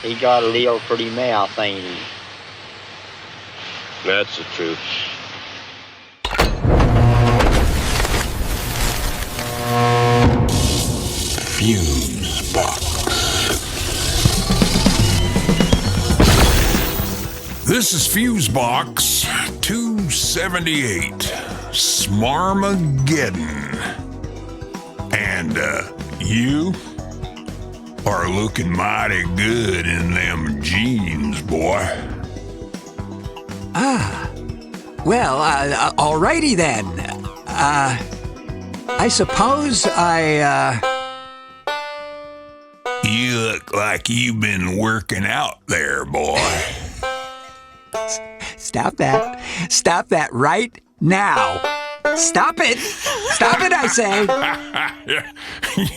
He got a little pretty mouth, ain't he? That's the truth. Fusebox. This is Fusebox 278, Smarmageddon. And you are looking mighty good in them jeans, boy. Well, alrighty then. I suppose You look like you've been working out there, boy. Stop that. Stop that right now. Stop it. Stop it, I say.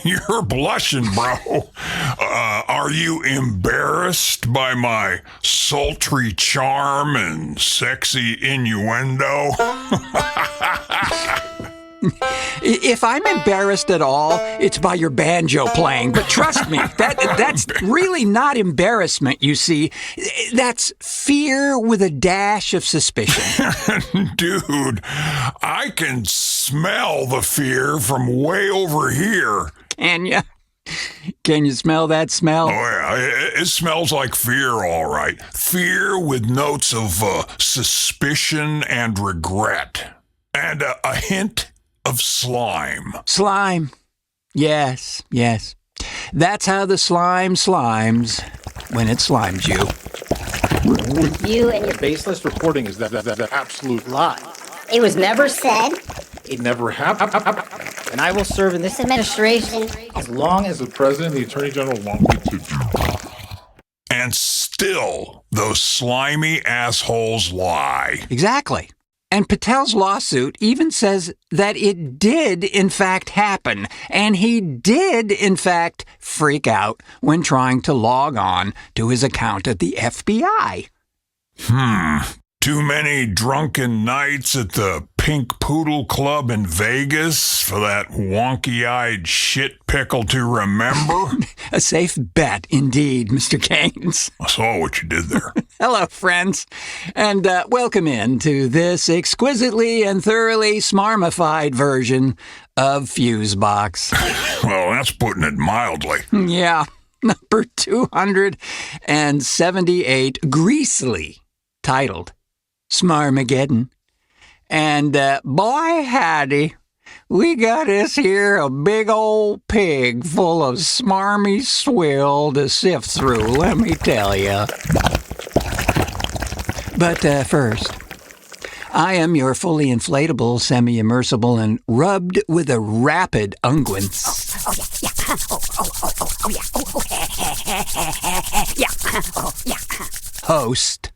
You're blushing, bro. Are you embarrassed by my sultry charm and sexy innuendo? If I'm embarrassed at all, it's by your banjo playing. But trust me, that's really not embarrassment, you see. That's fear with a dash of suspicion. Dude, I can smell the fear from way over here. Can you smell that smell? Oh, yeah, it smells like fear, all right. Fear with notes of suspicion and regret. And a hint of slime. Slime. Yes. That's how the slime slimes when it slimes you. With you and your... Baseless reporting is that absolute lie. It was never said. It never happened. And I will serve in this administration As long as the president and the attorney general want me to do. And still, those slimy assholes lie. Exactly. And Patel's lawsuit even says that it did, in fact, happen. And he did, in fact, freak out when trying to log on to his account at the FBI. Too many drunken nights at the Pink Poodle Club in Vegas for that wonky-eyed shit pickle to remember? A safe bet, indeed, Mr. Keynes. I saw what you did there. Hello, friends, and welcome in to this exquisitely and thoroughly smarmified version of Fusebox. Well, that's putting it mildly. Yeah, number 278, greasily titled Smarmageddon. And boy, howdy, we got this here a big old pig full of smarmy swill to sift through, let me tell you. But first, I am your fully inflatable, semi-immersible, and rubbed with a rapid unguent host,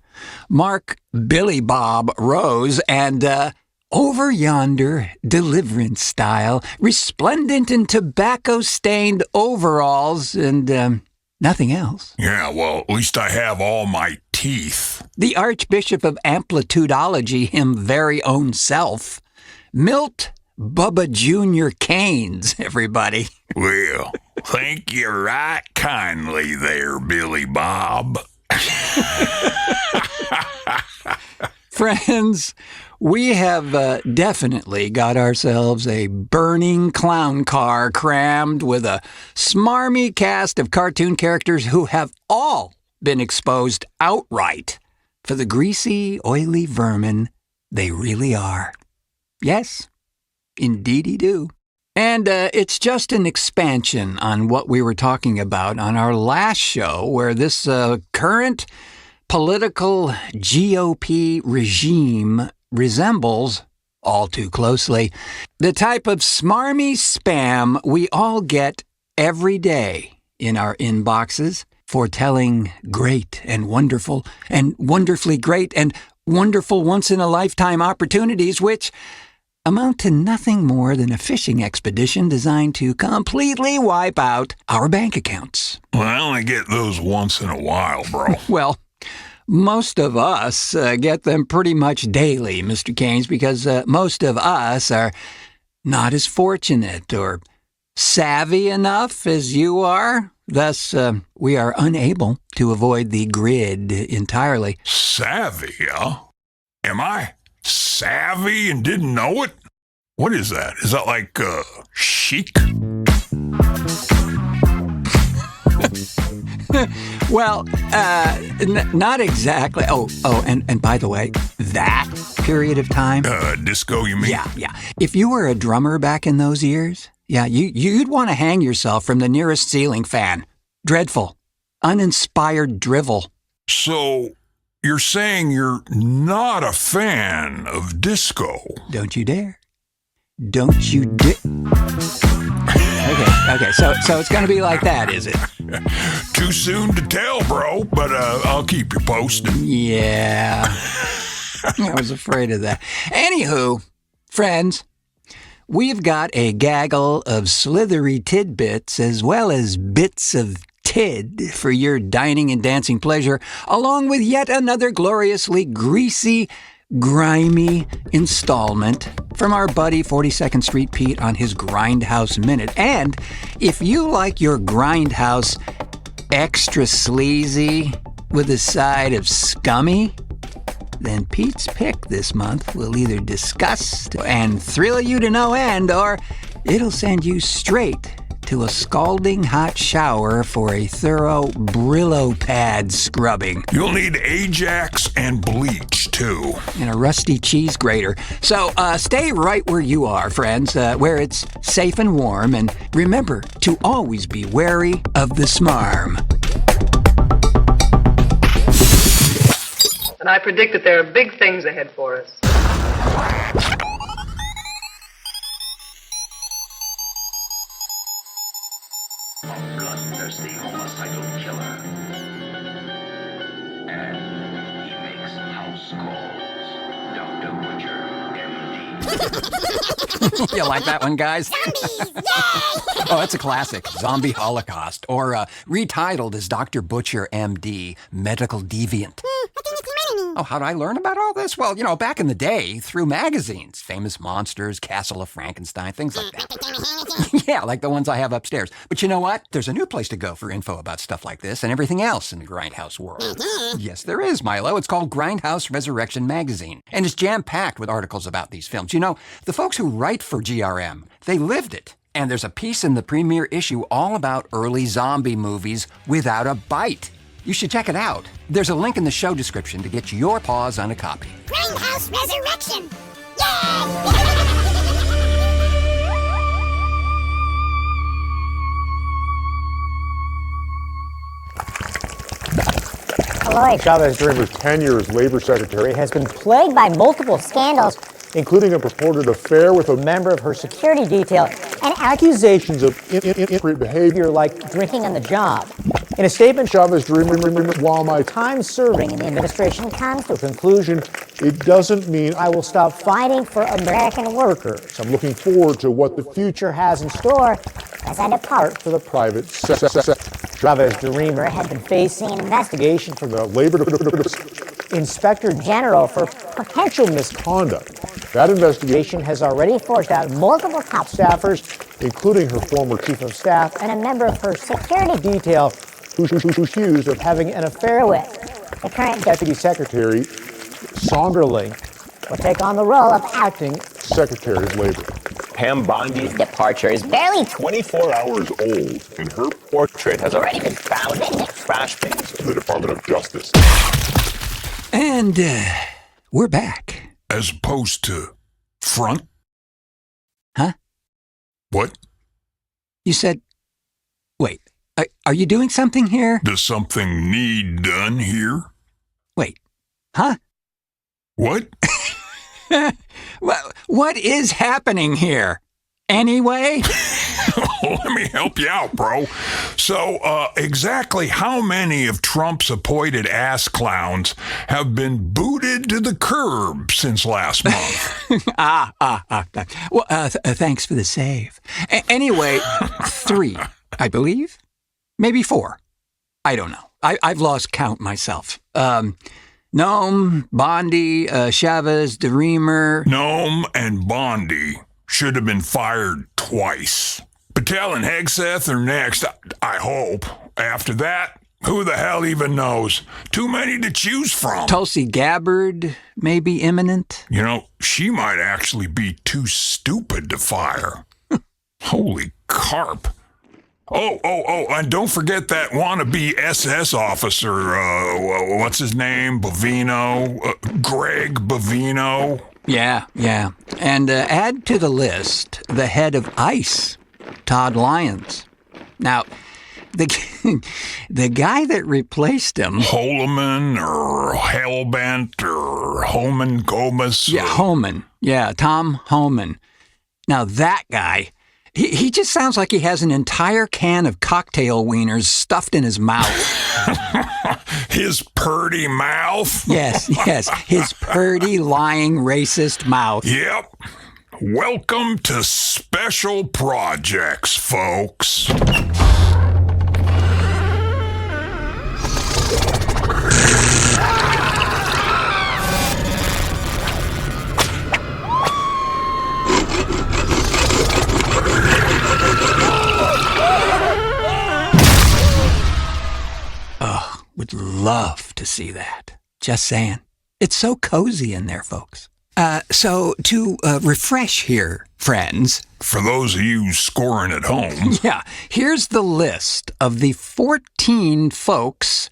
Mark Billy Bob Rose, and over yonder, deliverance style, resplendent in tobacco-stained overalls and nothing else. Yeah, well, at least I have all my teeth. The Archbishop of Amplitudology, him very own self, Milt Bubba Jr. Keynes, everybody. Well, thank you right kindly there, Billy Bob. Friends, we have definitely got ourselves a burning clown car crammed with a smarmy cast of cartoon characters who have all been exposed outright for the greasy, oily vermin they really are. Yes, indeedy do. And it's just an expansion on what we were talking about on our last show, where this current political GOP regime resembles, all too closely, the type of smarmy spam we all get every day in our inboxes, foretelling great and wonderfully great and wonderful once-in-a-lifetime opportunities, which amount to nothing more than a fishing expedition designed to completely wipe out our bank accounts. Well, I only get those once in a while, bro. Well, most of us get them pretty much daily, Mr. Keynes, because most of us are not as fortunate or savvy enough as you are. Thus, we are unable to avoid the grid entirely. Savvy, huh? Am I savvy and didn't know it? What is that? Is that like, chic? Well, not exactly. Oh, and by the way, that period of time. Disco, you mean? Yeah. If you were a drummer back in those years, yeah, you'd want to hang yourself from the nearest ceiling fan. Dreadful. Uninspired drivel. So, you're saying you're not a fan of disco? Don't you dare. Don't you dare. Okay, so it's going to be like that, is it? Too soon to tell, bro, but I'll keep you posted. Yeah. I was afraid of that. Anywho, friends, we've got a gaggle of slithery tidbits as well as bits of tid for your dining and dancing pleasure, along with yet another gloriously greasy, grimy installment from our buddy 42nd Street Pete on his Grindhouse Minute. And if you like your Grindhouse extra sleazy with a side of scummy, then Pete's pick this month will either disgust and thrill you to no end, or it'll send you straight to a scalding hot shower for a thorough Brillo pad scrubbing. You'll need Ajax and bleach, too. And a rusty cheese grater. So stay right where you are, friends, where it's safe and warm. And remember to always be wary of the smarm. And I predict that there are big things ahead for us. Bloodthirsty homicidal killer. And he makes house calls. Dr. Butcher, MD. You like that one, guys? Zombies! Yay! Oh, it's a classic. Zombie Holocaust. Or retitled as Dr. Butcher, MD, Medical Deviant. Oh, how did I learn about all this? Well, back in the day, through magazines. Famous Monsters, Castle of Frankenstein, things like that. Yeah, like the ones I have upstairs. But you know what? There's a new place to go for info about stuff like this and everything else in the Grindhouse world. Yes, there is, Milo. It's called Grindhouse Resurrection Magazine. And it's jam-packed with articles about these films. The folks who write for GRM, they lived it. And there's a piece in the premiere issue all about early zombie movies without a bite. You should check it out. There's a link in the show description to get your paws on a copy. Grindhouse Resurrection! Yay! Lloyd. Chavez, during her tenure as labor secretary, has been plagued by multiple scandals, including a purported affair with a member of her security detail and accusations of inappropriate behavior like drinking on the job. In a statement, Chavez, while my time serving in the administration comes to a conclusion, it doesn't mean I will stop fighting for American workers. I'm looking forward to what the future has in store as I depart for the private sector. Chavez Dreamer had been facing an investigation from the Labor Inspector General for potential misconduct. That investigation has already forced out multiple top staffers, including her former chief of staff and a member of her security detail who's accused of having an affair with. The current Deputy Secretary, Sonderling, will take on the role of acting Secretary of Labor. Pam Bondi's departure is barely 24 hours old, and her portrait has already been found in the trash bins of the Department of Justice. And we're back. As opposed to front? Huh? What? You said... Wait, are you doing something here? Does something need done here? Wait, huh? What? What is happening here? Anyway? Let me help you out, bro. So, exactly how many of Trump's appointed ass clowns have been booted to the curb since last month? Well, thanks for the save. Anyway, 3, I believe. Maybe 4. I don't know. I've lost count myself. Noam, Bondi, Chavez, DeReamer. Noam and Bondi should have been fired twice. Patel and Hegseth are next, I hope. After that, who the hell even knows? Too many to choose from. Tulsi Gabbard may be imminent. You know, she might actually be too stupid to fire. Holy carp. Oh, and don't forget that wannabe SS officer, what's his name? Bovino? Greg Bovino? Yeah. And add to the list the head of ICE, Todd Lyons. Now, the guy that replaced him... Holman or Hellbent or Homan Gomez? Yeah, Homan. Yeah, Tom Homan. Now, that guy... He just sounds like he has an entire can of cocktail wieners stuffed in his mouth. His purty mouth? Yes, his purty, lying, racist mouth. Yep. Welcome to Special Projects, folks. Would love to see that. Just saying. It's so cozy in there, folks. So to refresh here, friends. For those of you scoring at home. Yeah, here's the list of the 14 folks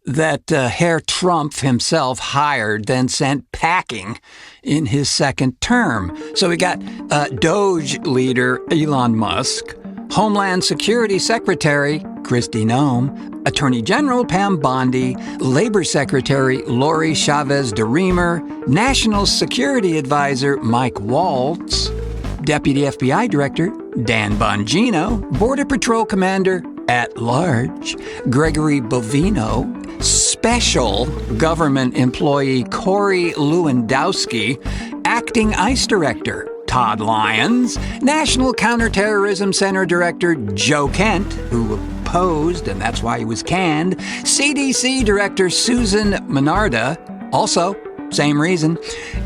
that Herr Trump himself hired, then sent packing in his second term. So we got Doge leader Elon Musk, Homeland Security Secretary Kristi Noem, Attorney General Pam Bondi, Labor Secretary Lori Chavez DeRemer, National Security Advisor Mike Waltz, Deputy FBI Director Dan Bongino, Border Patrol Commander at Large Gregory Bovino, Special Government Employee Corey Lewandowski, Acting ICE Director Todd Lyons, National Counterterrorism Center Director Joe Kent, who opposed, and that's why he was canned, CDC Director Susan Menarda, also, same reason,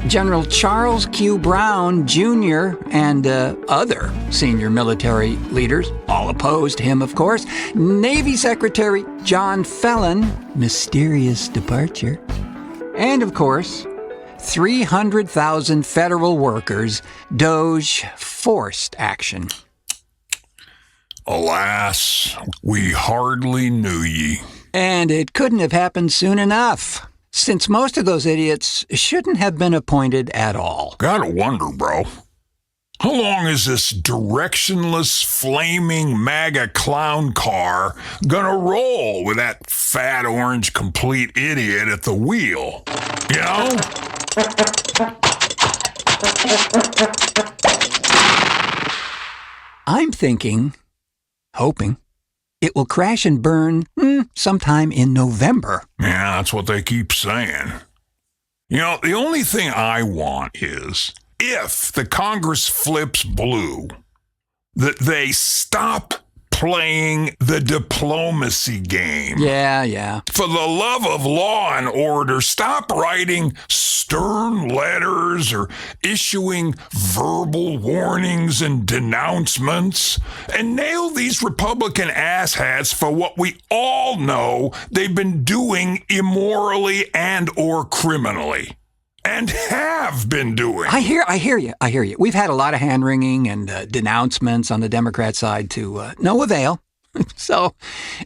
General Charles Q. Brown Jr., and other senior military leaders, all opposed him, of course, Navy Secretary John Fellon, mysterious departure, and, of course, 300,000 federal workers, Doge forced action. Alas, we hardly knew ye. And it couldn't have happened soon enough, since most of those idiots shouldn't have been appointed at all. Gotta wonder, bro. How long is this directionless, flaming MAGA clown car gonna roll with that fat orange complete idiot at the wheel? You know? I'm thinking, hoping, it will crash and burn sometime in November. Yeah, that's what they keep saying. You know, the only thing I want is, if the Congress flips blue, that they stop playing the diplomacy game. Yeah. For the love of law and order, stop writing stern letters or issuing verbal warnings and denouncements, and nail these Republican asshats for what we all know they've been doing immorally and or criminally. And have been doing. I hear you. We've had a lot of hand-wringing and denouncements on the Democrat side to no avail. So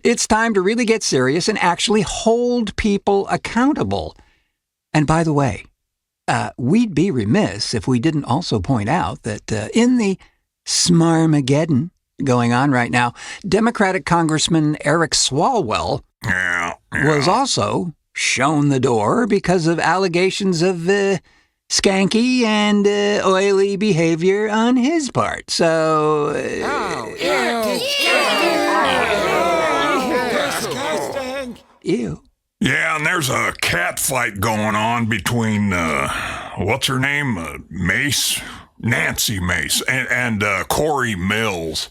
it's time to really get serious and actually hold people accountable. And by the way, we'd be remiss if we didn't also point out that in the Smarmageddon going on right now, Democratic Congressman Eric Swalwell was also shown the door because of allegations of skanky and oily behavior on his part. So... Ew. Yeah, and there's a cat fight going on between, what's her name? Mace? Nancy Mace and Corey Mills.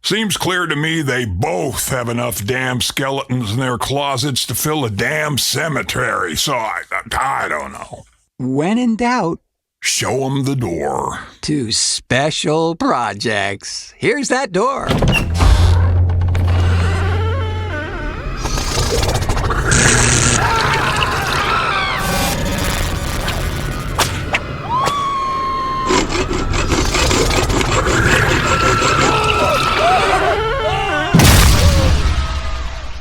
Seems clear to me they both have enough damn skeletons in their closets to fill a damn cemetery, so I don't know. When in doubt, Show 'em the door. To special projects. Here's that door.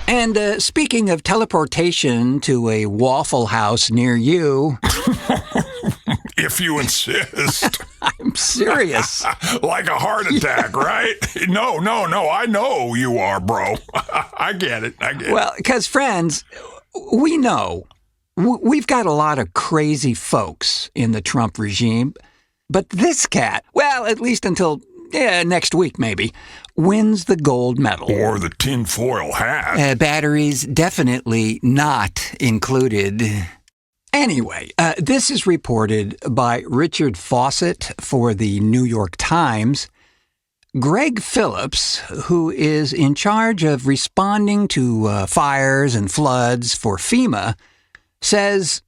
And speaking of teleportation to a Waffle House near you... If you insist. I'm serious. Like a heart attack, right? No, I know you are, bro. I get it. Well, because, friends, we know we've got a lot of crazy folks in the Trump regime, but this cat, well, at least until next week maybe, wins the gold medal. Or the tinfoil hat. Batteries definitely not included. Anyway, this is reported by Richard Fawcett for the New York Times. Greg Phillips, who is in charge of responding to fires and floods for FEMA, says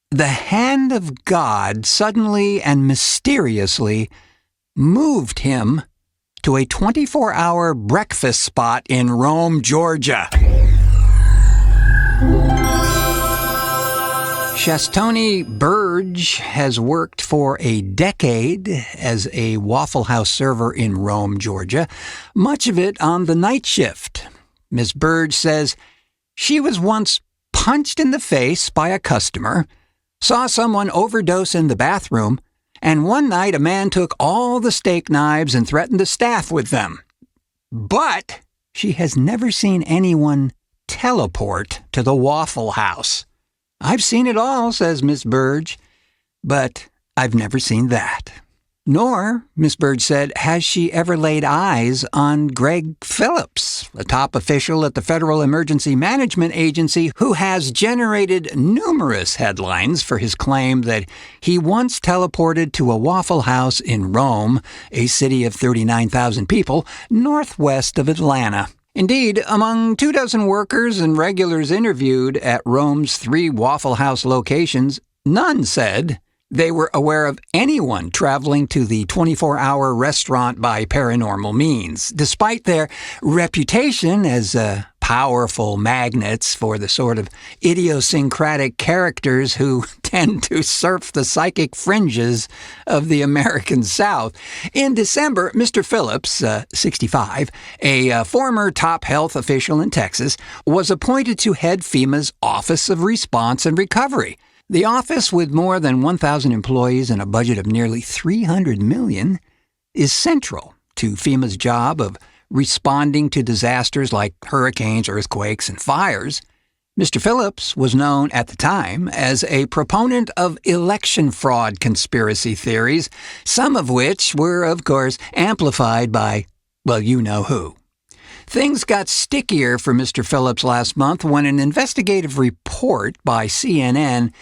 the hand of God suddenly and mysteriously moved him to a 24-hour breakfast spot in Rome, Georgia. Shastoni Burge has worked for a decade as a Waffle House server in Rome, Georgia, much of it on the night shift. Ms. Burge says she was once punched in the face by a customer, saw someone overdose in the bathroom, and one night a man took all the steak knives and threatened the staff with them. But she has never seen anyone teleport to the Waffle House. I've seen it all, says Miss Burge, but I've never seen that. Nor, Miss Burge said, has she ever laid eyes on Greg Phillips, a top official at the Federal Emergency Management Agency who has generated numerous headlines for his claim that he once teleported to a Waffle House in Rome, a city of 39,000 people, northwest of Atlanta. Indeed, among 24 workers and regulars interviewed at Rome's 3 Waffle House locations, none said they were aware of anyone traveling to the 24-hour restaurant by paranormal means, despite their reputation as powerful magnets for the sort of idiosyncratic characters who tend to surf the psychic fringes of the American South. In December, Mr. Phillips, 65, a former top health official in Texas, was appointed to head FEMA's Office of Response and Recovery. The office, with more than 1,000 employees and a budget of nearly $300 million, is central to FEMA's job of responding to disasters like hurricanes, earthquakes, and fires. Mr. Phillips was known at the time as a proponent of election fraud conspiracy theories, some of which were, of course, amplified by, well, you know who. Things got stickier for Mr. Phillips last month when an investigative report by CNN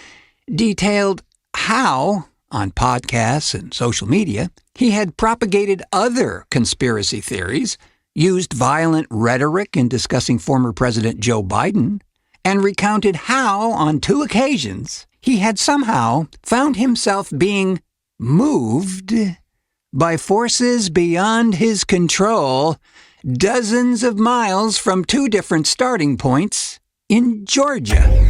detailed how, on podcasts and social media, he had propagated other conspiracy theories, used violent rhetoric in discussing former President Joe Biden, and recounted how, on 2 occasions, he had somehow found himself being moved by forces beyond his control dozens of miles from 2 different starting points in Georgia.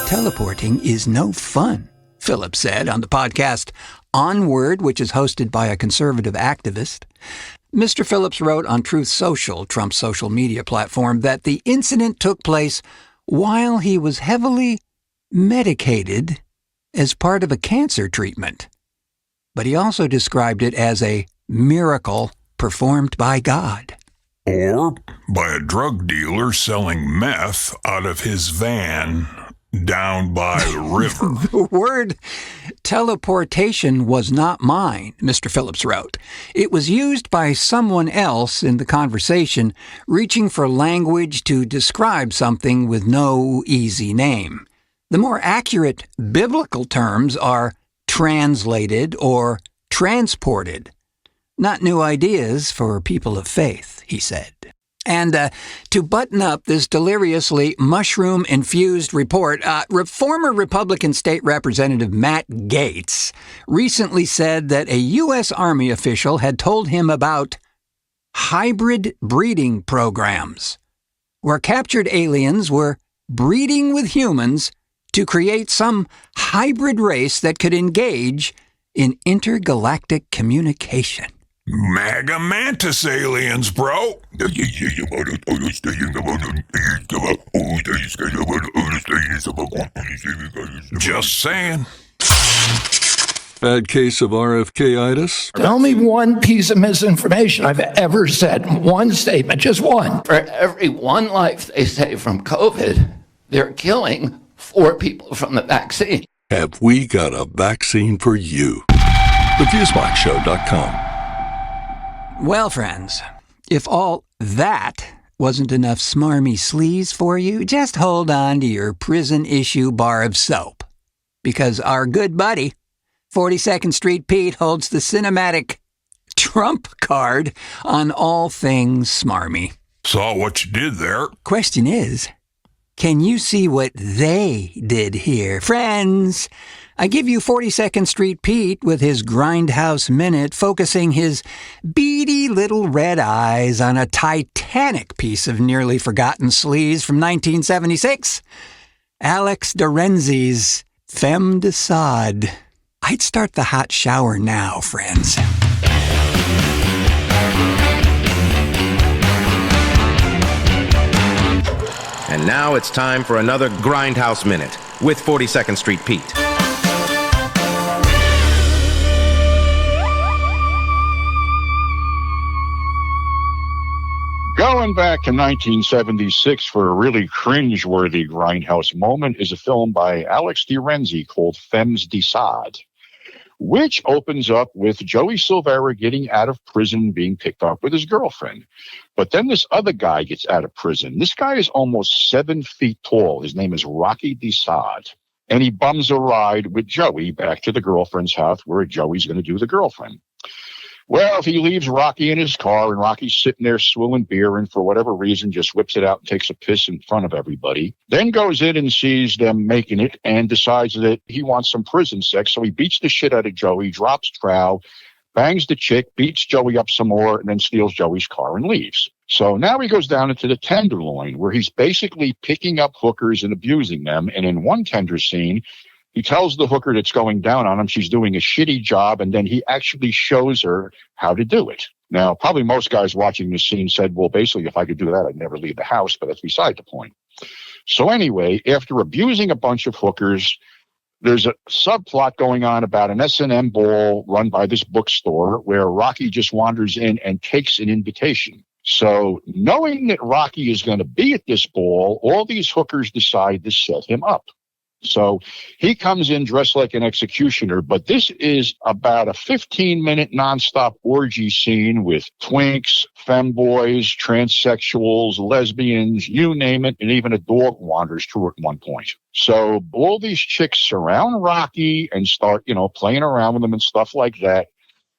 Teleporting is no fun, Phillips said on the podcast Onward, which is hosted by a conservative activist. Mr. Phillips wrote on Truth Social, Trump's social media platform, that the incident took place while he was heavily medicated as part of a cancer treatment. But he also described it as a miracle performed by God. Or by a drug dealer selling meth out of his van down by the river. The word teleportation was not mine, Mr. Phillips wrote. It was used by someone else in the conversation, reaching for language to describe something with no easy name. The more accurate biblical terms are translated or transported. Not new ideas for people of faith, he said. And to button up this deliriously mushroom-infused report, former Republican State Representative Matt Gaetz recently said that a U.S. Army official had told him about hybrid breeding programs, where captured aliens were breeding with humans to create some hybrid race that could engage in intergalactic communication. MAGA Mantis aliens, bro. Just saying. Bad case of RFK-itis? Tell me one piece of misinformation I've ever said. One statement, just one. For every one life they save from COVID, they're killing 4 people from the vaccine. Have we got a vaccine for you? TheFuseboxShow.com. Well, friends, if all that wasn't enough smarmy sleaze for you, just hold on to your prison-issue bar of soap. Because our good buddy, 42nd Street Pete, holds the cinematic trump card on all things smarmy. Saw what you did there. Question is, can you see what they did here? Friends, I give you 42nd Street Pete with his Grindhouse Minute, focusing his beady little red eyes on a titanic piece of nearly forgotten sleaze from 1976. Alex Dorenzi's Femme de Sade. I'd start the hot shower now, friends. And now it's time for another Grindhouse Minute with 42nd Street Pete. Going back to 1976 for a really cringe-worthy Grindhouse moment is a film by Alex Dorenzi called Femmes de Sade, which opens up with Joey Silvera getting out of prison, being picked up with his girlfriend. But then this other guy gets out of prison. This guy is almost 7 feet tall. His name is Rocky de Sade. And he bums a ride with Joey back to the girlfriend's house where Joey's going to do the girlfriend. Well, he leaves Rocky in his car, and Rocky's sitting there swilling beer, and for whatever reason just whips it out and takes a piss in front of everybody. Then goes in and sees them making it and decides that he wants some prison sex, so he beats the shit out of Joey, drops trow, bangs the chick, beats Joey up some more, and then steals Joey's car and leaves. So now he goes down into the Tenderloin, where he's basically picking up hookers and abusing them, and in one tender scene, he tells the hooker that's going down on him she's doing a shitty job, and then he actually shows her how to do it. Now, probably most guys watching this scene said, well, basically, if I could do that, I'd never leave the house, but that's beside the point. So anyway, after abusing a bunch of hookers, there's a subplot going on about an S&M ball run by this bookstore where Rocky just wanders in and takes an invitation. So knowing that Rocky is going to be at this ball, all these hookers decide to set him up. So he comes in dressed like an executioner, but this is about a 15-minute nonstop orgy scene with twinks, femboys, transsexuals, lesbians, you name it, and even a dog wanders through at one point. So all these chicks surround Rocky and start, playing around with him and stuff like that.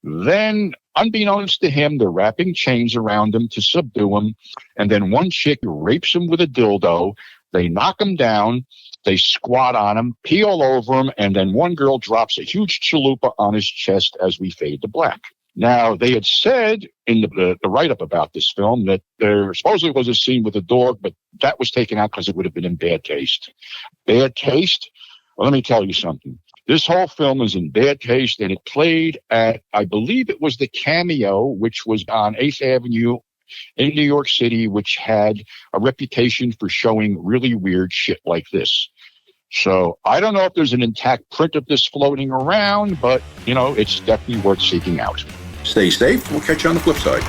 Then, unbeknownst to him, they're wrapping chains around him to subdue him. And then one chick rapes him with a dildo. They knock him down. They squat on him, pee all over him, and then one girl drops a huge chalupa on his chest as we fade to black. Now, they had said in the write-up about this film that there supposedly was a scene with a dog, but that was taken out because it would have been in bad taste. Bad taste? Well, let me tell you something. This whole film is in bad taste, and it played at, I believe it was the Cameo, which was on 8th Avenue in New York City, which had a reputation for showing really weird shit like this. So I don't know if there's an intact print of this floating around, but, it's definitely worth seeking out. Stay safe. We'll catch you on the flip side.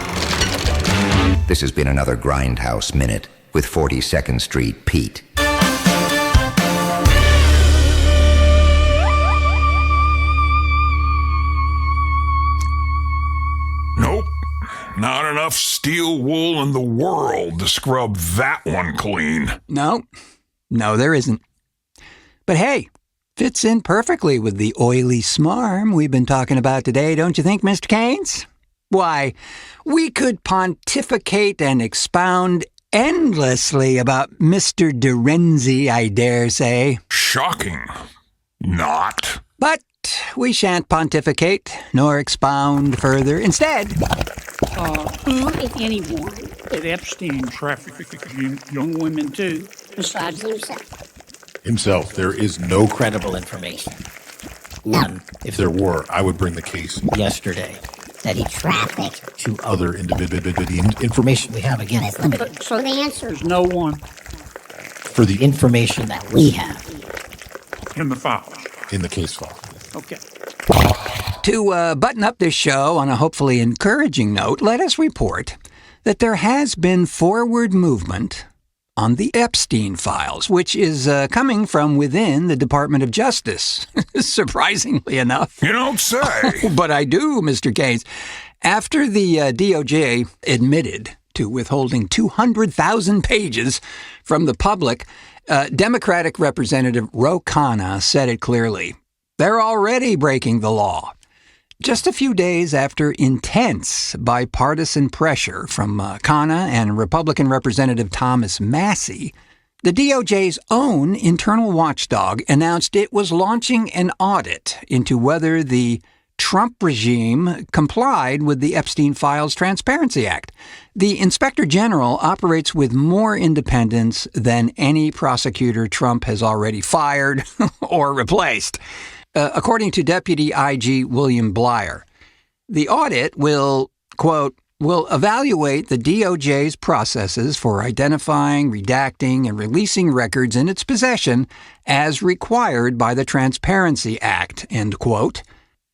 This has been another Grindhouse Minute with 42nd Street Pete. Nope. Not enough steel wool in the world to scrub that one clean. No, there isn't. But hey, fits in perfectly with the oily smarm we've been talking about today, don't you think, Mr. Keynes? Why, we could pontificate and expound endlessly about Mr. DeRenzi, I dare say. Shocking. Not. But we shan't pontificate nor expound further. Instead, who, if anyone, did Epstein traffic young women too, besides Himself, there is no credible information. None. If there were, I would bring the case yesterday. That he trafficked To other individuals. The information we have again is limited. So the answer There's no one For the information that we have in the files. in the case file. Okay. to button up this show on a hopefully encouraging note, let us report that there has been forward movement on the Epstein files, which is coming from within the Department of Justice, surprisingly enough. You don't say. But I do, Mr. Keynes. After the DOJ admitted to withholding 200,000 pages from the public, Democratic Representative Ro Khanna said it clearly. They're already breaking the law. Just a few days after intense bipartisan pressure from Khanna and Republican Representative Thomas Massie, the DOJ's own internal watchdog announced it was launching an audit into whether the Trump regime complied with the Epstein Files Transparency Act. The Inspector General operates with more independence than any prosecutor Trump has already fired or replaced. According to Deputy IG William Blyer, the audit will, quote, will evaluate the DOJ's processes for identifying, redacting, and releasing records in its possession as required by the Transparency Act, end quote.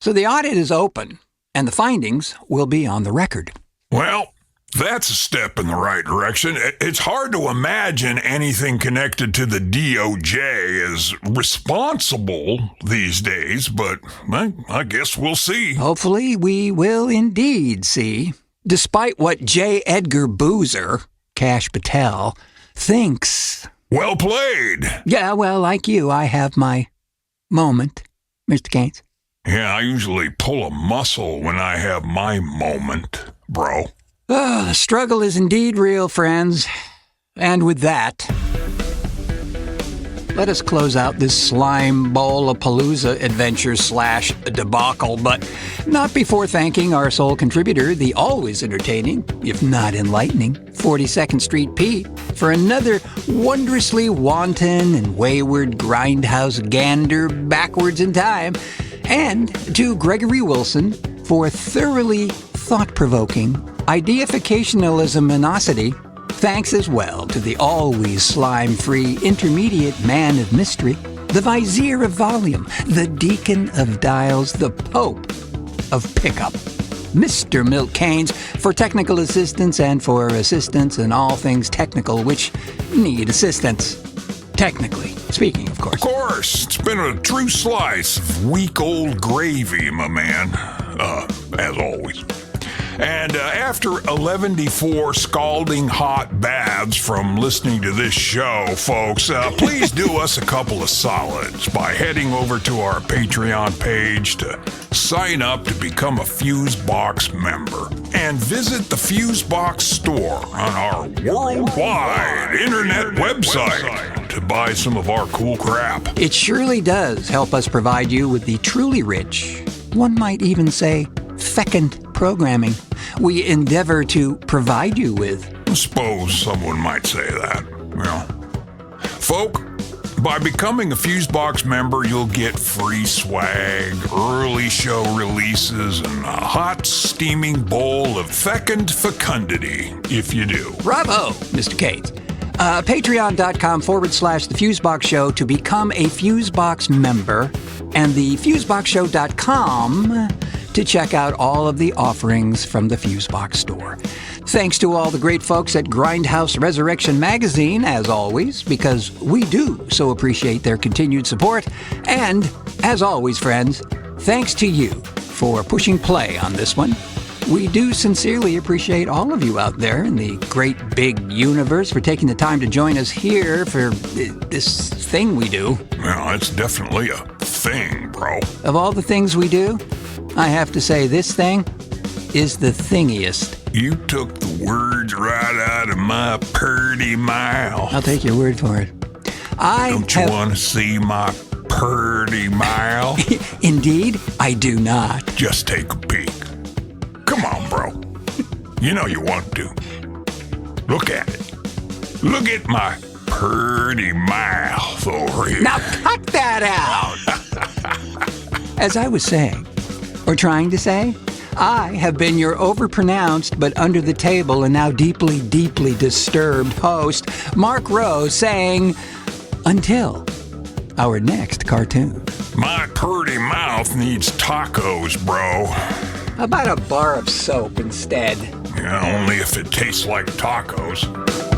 So the audit is open, and the findings will be on the record. Well, that's a step in the right direction. It's hard to imagine anything connected to the DOJ as responsible these days, but I guess we'll see. Hopefully we will indeed see, despite what J. Edgar Boozer, Cash Patel, thinks. Well played. Yeah, well, like you, I have my moment, Mr. Keynes. Yeah, I usually pull a muscle when I have my moment, bro. The struggle is indeed real, friends. And with that, let us close out this slime bowl-a-palooza adventure / debacle, but not before thanking our sole contributor, the always entertaining, if not enlightening, 42nd Street Pete, for another wondrously wanton and wayward grindhouse gander backwards in time, and to Gregory Wilson for thoroughly thought-provoking ideificationalism-inosity. Thanks as well to the always slime-free intermediate man of mystery, the vizier of volume, the deacon of dials, the pope of pickup, Mr. Milt Keynes, for technical assistance and for assistance in all things technical which need assistance. Technically speaking, of course. Of course. It's been a true slice of week-old gravy, my man. As always. And after 11-4 scalding hot baths from listening to this show, folks, please do us a couple of solids by heading over to our Patreon page to sign up to become a Fusebox member. And visit the Fusebox Store on our worldwide internet website to buy some of our cool crap. It surely does help us provide you with the truly rich, one might even say, fecund programming we endeavor to provide you with. I suppose someone might say that. Well, folk, by becoming a Fusebox member, you'll get free swag, early show releases, and a hot, steaming bowl of fecund fecundity, if you do. Bravo, Mr. Keynes. Patreon.com/The Fusebox Show to become a Fusebox member, and the Fuseboxshow.com to check out all of the offerings from the Fusebox Store. Thanks to all the great folks at Grindhouse Resurrection Magazine, as always, because we do so appreciate their continued support. And, as always, friends, thanks to you for pushing play on this one. We do sincerely appreciate all of you out there in the great big universe for taking the time to join us here for this thing we do. Well, it's definitely a thing, bro. Of all the things we do, I have to say this thing, is the thingiest. You took the words right out of my purty mouth. I'll take your word for it. Don't you want to see my purty mouth? Indeed, I do not. Just take a peek. Come on, bro. You know you want to. Look at it. Look at my purty mouth over here. Now cut that out! As I was saying, or trying to say, I have been your overpronounced but under the table and now deeply, deeply disturbed host, Mark Rose, saying, until our next cartoon. My purty mouth needs tacos, bro. How about a bar of soap instead? Yeah, only if it tastes like tacos.